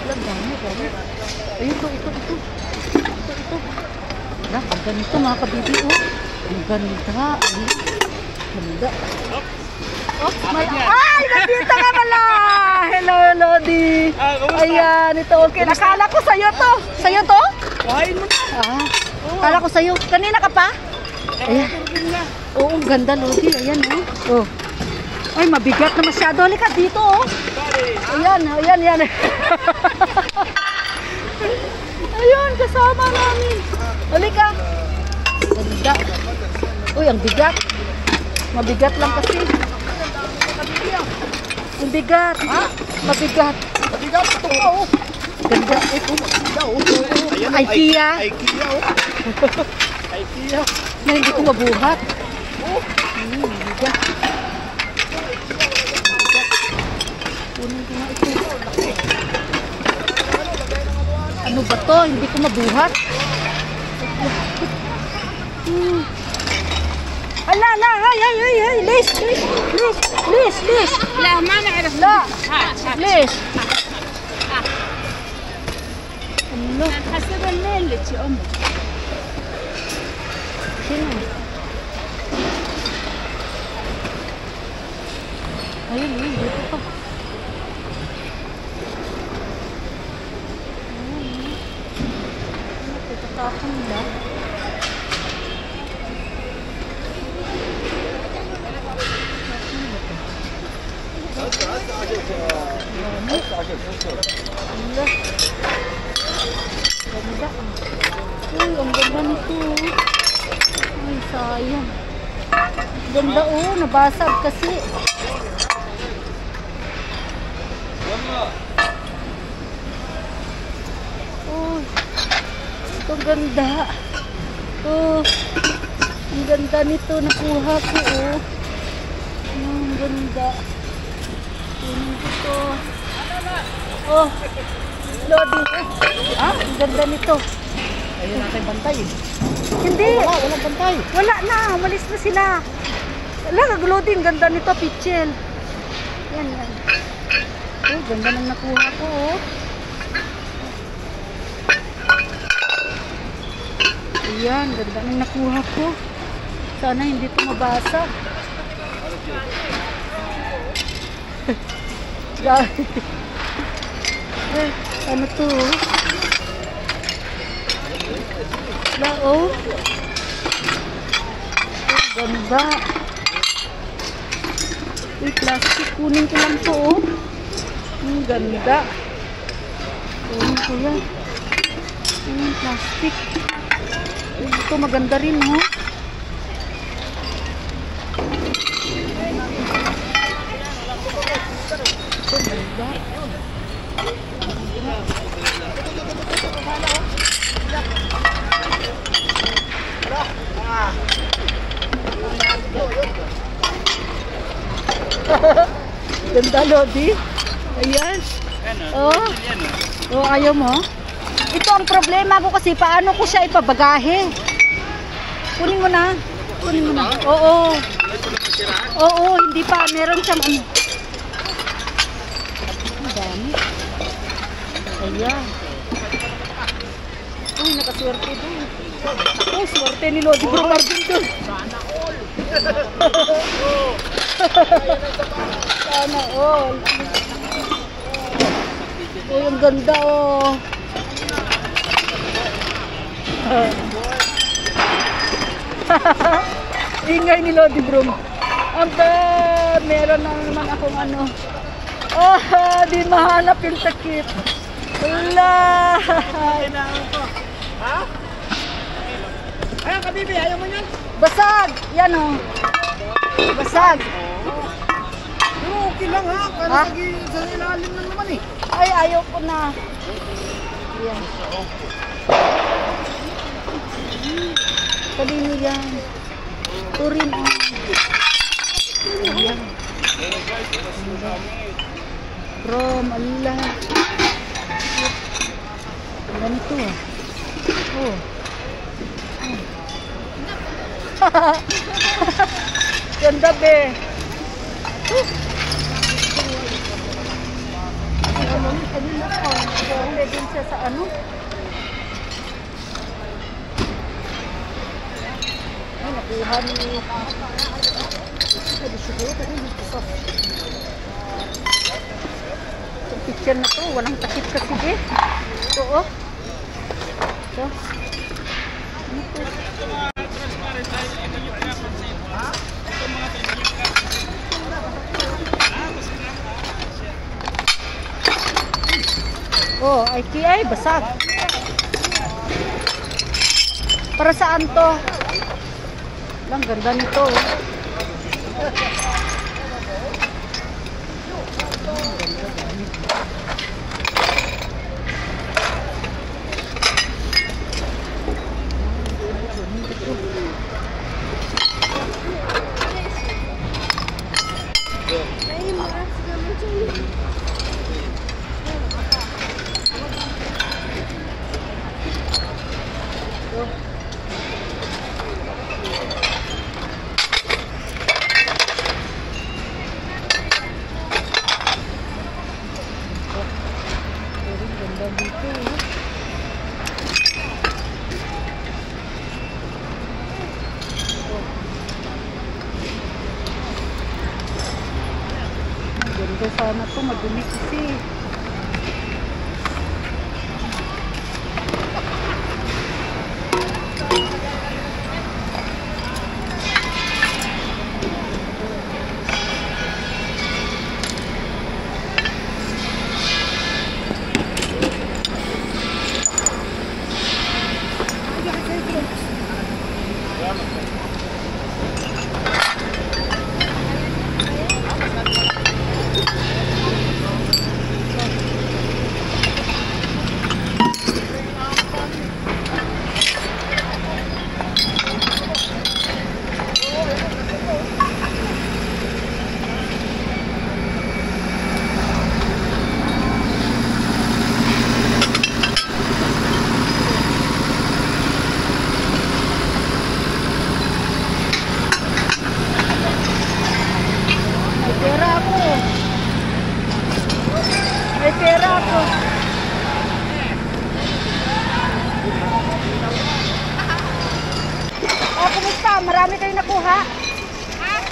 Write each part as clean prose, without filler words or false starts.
Alam, dami. Ayun, ito. Alam, ang ganito mga kabibi, oh. Ang ganda. Ganda. Ay, nandito ka pala! Hello, Lodi. Ayan, ito. Okay, nakala ko sa'yo to. Sa'yo to? Kain mo na. Kala ko sa'yo. Kanina ka pa? Ayan. Oo, ang ganda, Lodi. Ayan, oh. Ay, mabigat na masyado. Halika dito, oh. Ayan. Ayun, kasama namin. Halika. Ganda. Uy, ang bigat. Mabigat lang kasi. Ang bigat. Ha? Mabigat. Mabigat. Ito ka, oh. Ganda. Ito, mabigat, oh. IKEA. IKEA, oh. IKEA. Na hindi ko mabuhat. Mabigat. Kunin ko nga ito. Ano ba to? Hindi ko mabuhat. Ala, ay, Liz. لا ما نعرف. لا هات ليش؟ الله حسب الليل لك يا أمي. شنو؟ ayun, dito pa. Tatapon na. Ganda. Uy, ang ganda nito. Ay, sayang. Ganda, oh. Nabasag kasi. Oh, ito ganda. Oh, ang ganda nito. Nakuha ko, oh. Ang ganda. Ito. Oh, Lodi. Ang ganda nito. Ayun natin bantay. Hindi. Walang bantay. Wala na. Malis na sila. Wala, Lodi. Ang ganda nito, Pichel. Yan. Oh, ganda nang nakuha ko, oh. Ayan, ganda nang nakuha ko. Sana hindi ito mabasa. Ano to? Oh. Ganda. Uy, plastic. Kunin ko lang to, oh. Ang ganda. Kunin ko yan. Plastic. Ito maganda rin, oh. Ito ganda. Ganda, Lodi. Ayan. Oh. Oh, ayaw mo? Ito ang problema ko kasi paano ko siya ipabagahe. Kunin mo na. Oo. Oo, hindi pa. Meron siyang ano. Ang dami. Ayan. Uy, nakaswerte doon. Oh, swerte ni Lodi Bromar din doon. Sana all. Uy, ang ganda, oh. Ingay ni Lodi Brom. Meron na naman akong ano. Oh, di mahanap yung takip. Wala. Ha? Ayan, kabibi, ayaw mo yan? Basag. Yan, oh. Basag. Pero okay lang, ha? Para sa ilalim na naman, eh. Ay, ayaw ko na. Yan. Kanino yan? Ito rin, oh. Ayan. From Allah. Ganito, ah. Oh. Ganda, be. Pwede din siya sa ano. Ay, nakuha ni... Ay, siguro kasi dito sa... Itong picture na to, walang takip kasi eh. Ito, oh. Ito. Ano to? Oh, ay basag. Para saan to? Ang ganda nito. Ganda sana to, madumi kasi. May pera ako. Oh, kumusta? Marami kayo nakuha?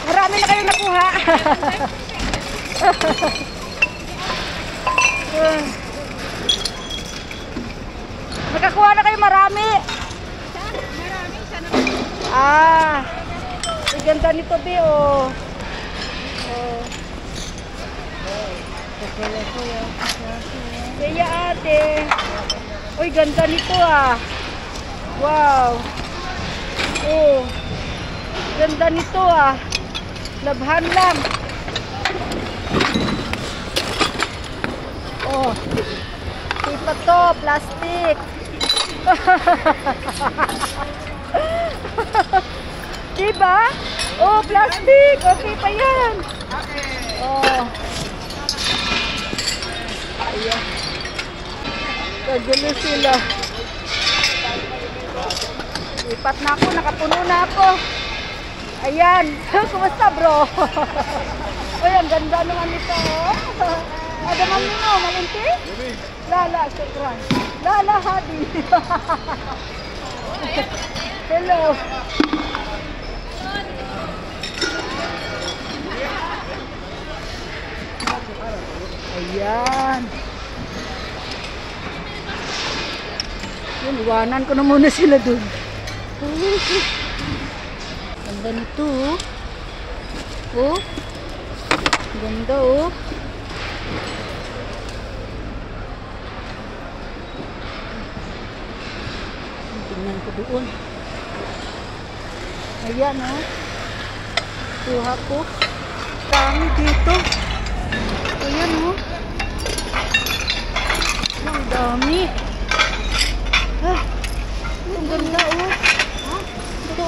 Marami na kayo nakuha? Nakakuha na kayo marami? Ah, ang ganda nito, Bi, oh. Kaya ate. Uy, ganda nito ah. Wow. Oh. Ganda nito ah. Labhan lang. Oh. Ipa to, plastic. Diba? Oh, plastic. Okay pa yan. Oh. Ayan. Kagulo sila. Lipat na ako, nakapuno na ako. Ayan. Kumusta bro? Uy, ang ganda naman ito. Ada mami mo, malinti? Lala, syukran. Lala, hadi. Hello. Ayan. Yun, iwanan ko na muna sila dun. Ganda nito. Oh. Ganda oh. Tingnan ko doon. Ayan oh. Kuha ko. Dami dito. Ayan oh. Ang dami. Ah, ang ganda oh. Ito.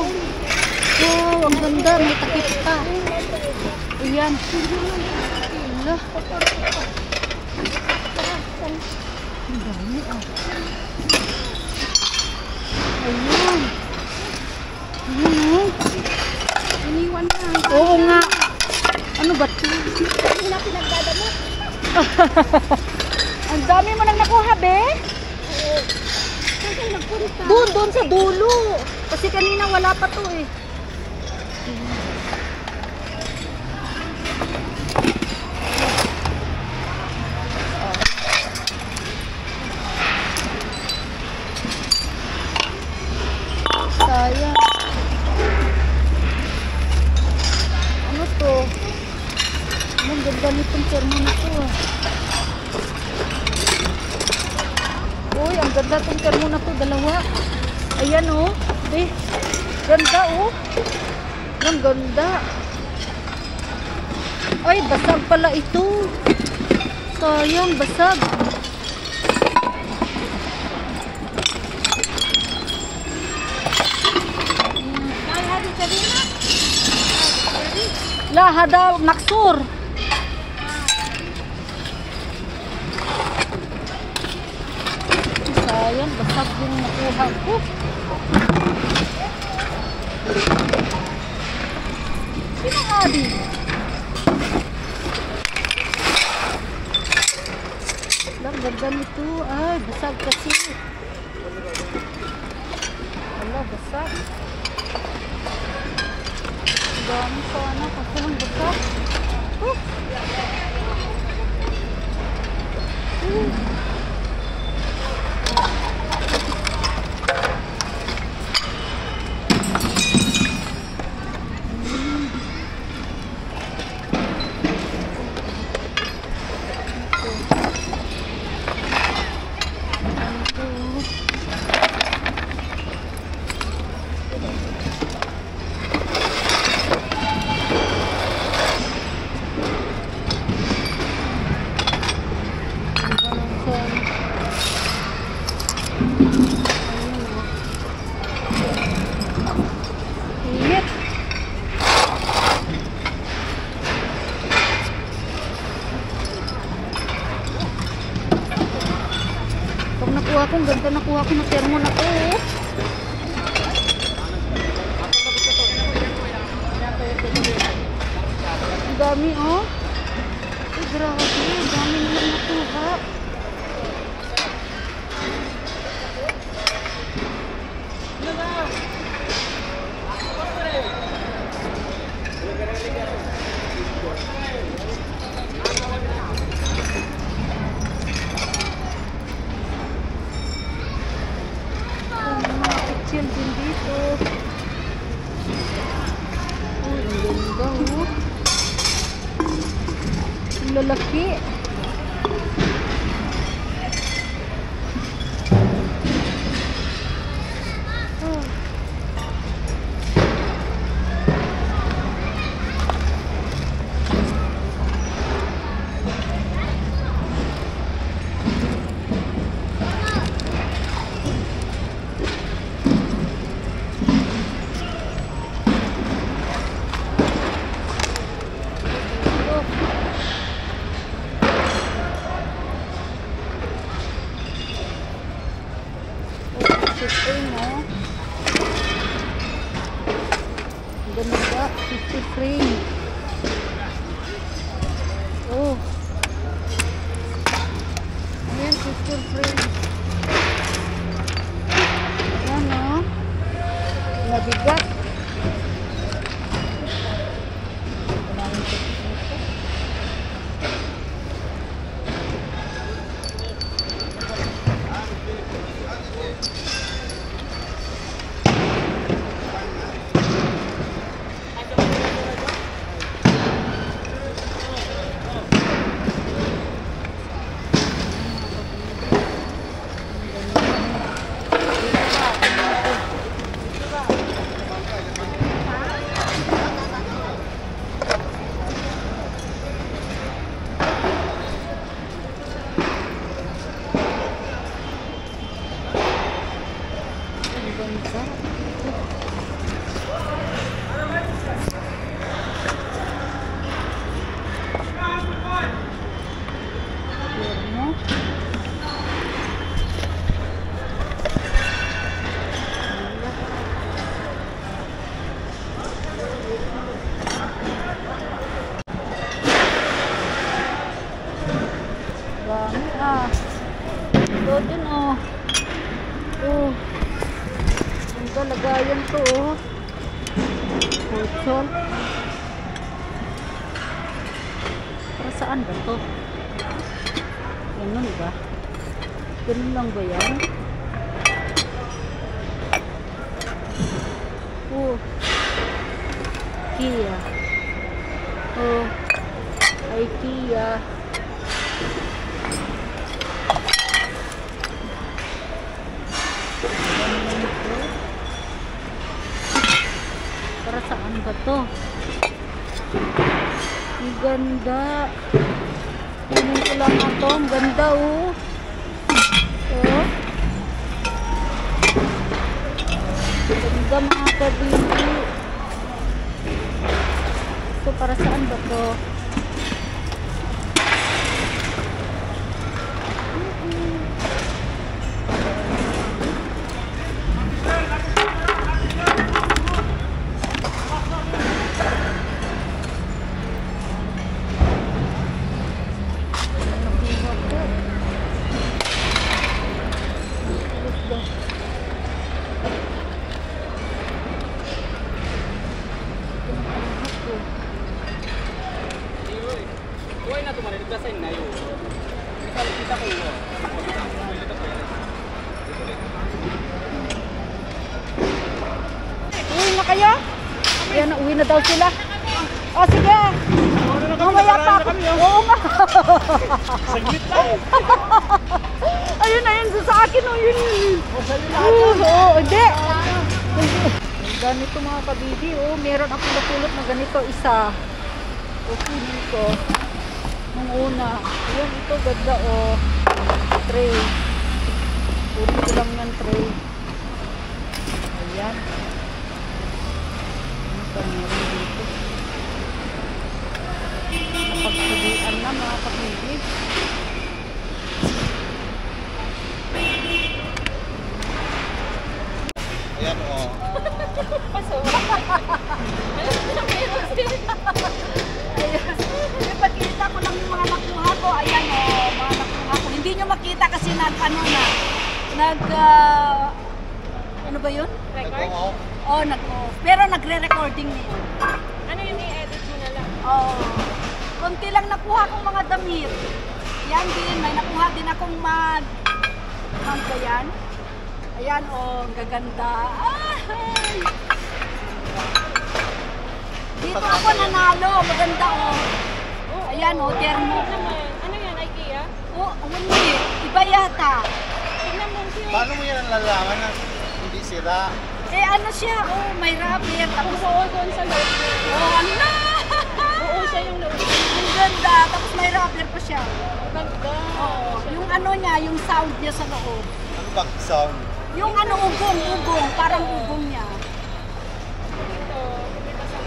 Wow, ang ganda. May takip pa. Ayan. Ala. Ang dami oh. Ayan. Ayan oh. Iniwan na. Oo nga. Ano ba ito? Hindi na pinagdadamot. Ang dami mo nang nakuha, be. Doon sa dulo. Kasi kanina wala pa to eh. Sayang. Ano to? Ang ganda nitong termo na to. Uy, ang ganda tong termo na to. Dalawa. Ayan oh. Eh, ganda oh. Ang ganda. Ay, basag pala ito. Sayang, basag. La, hada maksur. Sayang, basag yung nakuha ko. Sino nga di? Lang, ganda nito. Ay, basag kasi. Wala, basag. Dami sana kasi ang basag. Ang ganda nakuha ko na termo na to. Ang dami oh. Ay, grabe. Ang dami naman nakuha. Chill din dito. Uy, ang ganda oh. Ang lalaki. Oh. Ganda, 50 frame. Oh. Ayan, 50 frame. Ayan oh. Nabigat. oh, dun oh. Oh. Ganda lagayan to oh. Putsol. Para saan ba to? Ganun ba? Ganun lang ba yan? Oh. Kia. Oh. IKEA. Para saan ba to? Ang ganda. Kunin ko lang ito. Ang ganda oh. Oh. Ganda mga kabili. So para saan ba to? Uwi na kayo? Ayan, uwi na daw sila. O sige. Mamaya pa ako. Oo nga. Saglit lang. Ayun na yun. Sa akin o yun. Oo, hindi. Ang ganito mga kabibi. Oh, meron akong napulot na ganito. Isa. O, kunin ko. Nung una. Ayun, ito ganda o. Tray. Kunin ko lang yan tray. Ayan. Ano pa meron dito? Napagpilian na mga kabibi. Ayan o. Ipakita ko lang yung mga nakuha ko. Ayan o, mga nakuha ko. Hindi nyo makita kasi ano ano ba yun? Nag-off. Oh, nag-off. Pero nagre-recording niya. Ano yung i-edit mo na lang? Oh. Konti lang nakuha kong mga damit. Yan din, may nakuha din akong mag ba yan? Ayan oh, gaganda. Ay! Dito ako nanalo, maganda oh. Ayan oh, thermo. Ano yan, IKEA? Oh, hindi. Iba yata. Tignan mo, cute. Paano mo yan nalalaman na hindi sira? Eh ano siya, oh, may rubber. Tapos, Buo doon sa loob. oh, ano? Buo siya yung loob. Ang ganda. Tapos may rubber pa siya. Ganda. Oo. Yung ano niya, yung sound niya sa loob. Ano bang sound? Yung ano, ugong. Parang ugong niya. Dito. Dito sa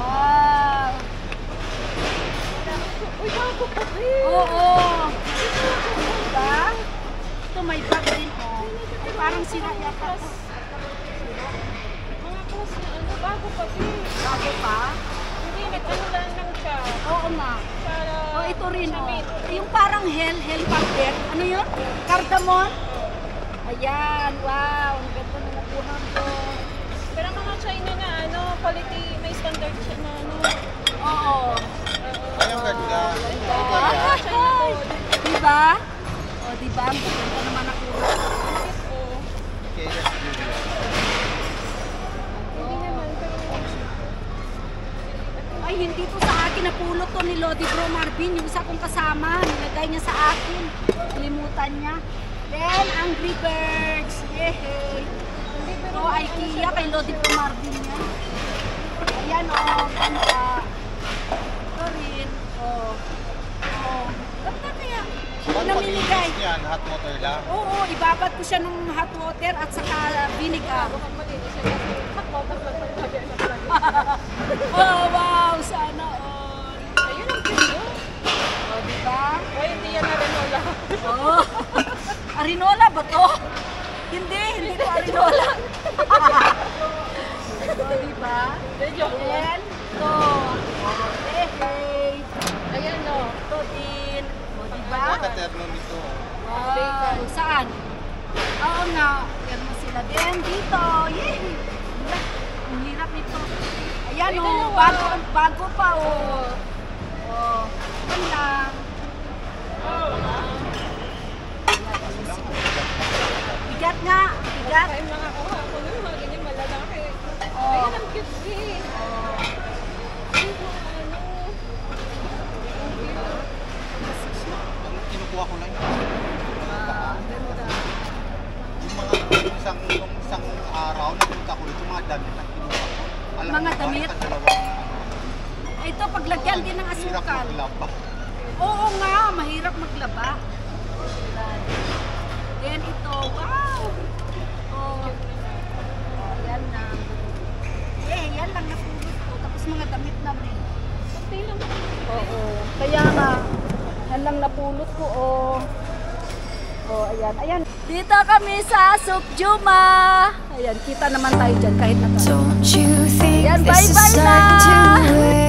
Ah. Uy, bago pa Oo. Diba? Ito may bag din, oh. Ay, parang sira yata. Mga clothes na ano, bago pa Bago pa? Hindi, nag-ano lang siya. Oo nga. Para... Oh, ito rin, sa oh. made. Yung parang hell powder. Ano yun? Cardamom? Ayan, wow. Ang ganda na nakuha ko. Pero mga China na ano, quality, may standard siya na ano. Oo. Ay, ang ganda. Diba? Diba? O, diba? Ang ganda naman nakuha. Okay, let's do this. Hindi naman, pero... Ay, hindi to sa akin. Napulot to ni Lodi Bro Marvin. Yung isa kong kasama. Nilagay niya sa akin. Kalimutan niya. Then, Angry Birds. Yehey. O, IKEA kay Lodi Bro Marvin yan. Ayan, o. Ganda. Ito rin. O. O. Ganda kaya. Paano Namimigay. pag-inis niyan? Hot water lang? Oo, ibabad ko siya ng hot water at saka vinegar. Oh, wow! Sana all. Ayun ang cute. O, diba? Ay, hindi yan na Renola. Oh. Arinola ba to? Hindi to Arinola. O, diba? Then, to. Hey, hey. Ayan, no. Ito din. O, diba? Diba? Katerno nito. Wow. Saan? Oo nga. Yan mo sila din. Dito. Yay! Ang hirap nito. Ayan o. Bago pa o. Oh. Yan lang. Bigat nga. Bigat. Ay, mga kuha ko nun, mga ganyan malalaki. Oh. Ayan, ang cute eh. Ay, mga ano. Kinukuha ko lang. Ganda. Yung isang araw, napunta ko dito, mga damit ang kinuha ko. Alam Mga mo ba, damit? dalawang Ito, paglagyan din ng hirap asukal. maglaba. Oo nga, mahirap maglaba. Then ito, wow! Oh, yan na. Yan lang napulot ko. Tapos mga damit na rin. Kunti lang. Oo. Kaya nga, yan lang napulot ko. Oh, ayan, ayan. Dito kami sa Sukjuma. Ayan, kita naman tayo dyan kahit na tayo. Don't you think Yan, this is bye-bye na! starting to wear